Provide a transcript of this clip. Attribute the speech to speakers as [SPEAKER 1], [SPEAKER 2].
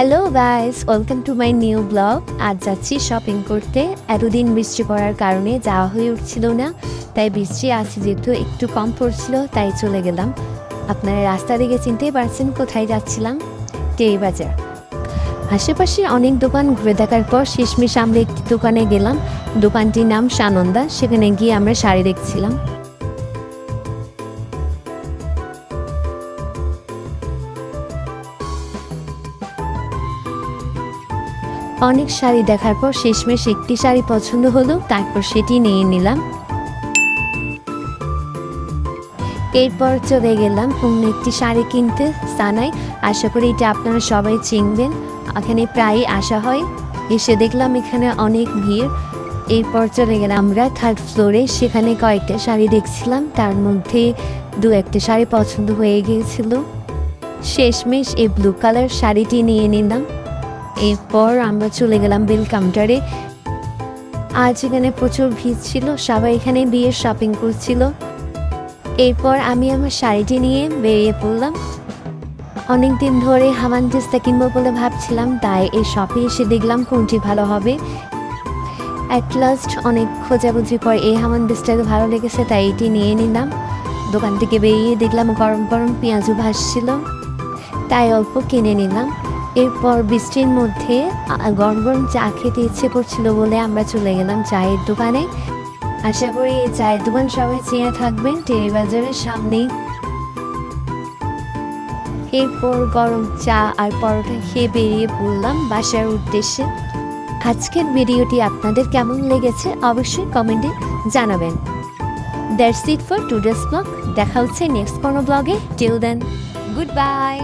[SPEAKER 1] Hello guys, welcome to my new blog. আজ যাচ্ছি shopping করতে। এতদিন বৃষ্টি পড়ার কারণে যাওয়া হয়ে উঠছিল না, তাই বৃষ্টি আছে যেহেতু একটু কম পড়ছিল, তাই চলে গেলাম। আপনারা রাস্তা দেখে চিনতেই পারছেন কোথায় যাচ্ছিলাম, টেই বাজার। আশেপাশে অনেক দোকান ঘুরে দেখার পর শেষমেশ আমরা একটি দোকানে গেলাম। দোকানটির নাম সানন্দা। সেখানে গিয়ে আমরা শাড়ি দেখছিলাম। অনেক শাড়ি দেখার পর শেষমেশ একটি শাড়ি পছন্দ হলো, তারপর সেটি নিয়ে নিলাম। এরপর চলে গেলাম অন্য একটি শাড়ি কিনতে সানায়। আশা করি এটা আপনারা সবাই চিনবেন, এখানে প্রায়ই আসা হয়। এসে দেখলাম এখানে অনেক ভিড়। এরপর চলে গেলাম আমরা থার্ড ফ্লোরে। সেখানে কয়েকটা শাড়ি দেখছিলাম, তার মধ্যে দু একটা শাড়ি পছন্দ হয়ে গিয়েছিল। শেষমেশ এই ব্লু কালার শাড়িটি নিয়ে নিলাম। এরপর আমরা চলে গেলাম বিল কাউন্টারে। আজ এখানে প্রচুর ভিড় ছিল, সবাই এখানে বিয়ের শপিং করছিল। এরপর আমি আমার শাড়িটি নিয়ে বেরিয়ে পড়লাম। অনেকদিন ধরে হামান ড্রেসটা কিনবো বলে ভাবছিলাম, তাই এই শপে এসে দেখলাম কোনটি ভালো হবে। অ্যাট লাস্ট অনেক খোঁজাখুঁজি পর এই হামান ড্রেসটা ভালো লেগেছে, তাই এটি নিয়ে নিলাম। দোকান থেকে বেরিয়ে দেখলাম গরম গরম পেঁয়াজও ভাসছিল, তাই অল্প কিনে নিলাম। এরপর বৃষ্টির মধ্যে গরম গরম চা খেতে ইচ্ছে করছিল বলে আমরা চলে গেলাম চায়ের দোকানে। আশা করি এই চায়ের দোকান সবাই চেয়ে থাকবেন, টেরি বাজারের সামনেই। এরপর গরম চা আর পরোটা খেয়ে বেরিয়ে পড়লাম বাসার উদ্দেশ্যে। আজকের ভিডিওটি আপনাদের কেমন লেগেছে অবশ্যই কমেন্টে জানাবেন। That's it for today's blog. দেখা হচ্ছে নেক্সট কোনো ব্লগে। Till then, good by.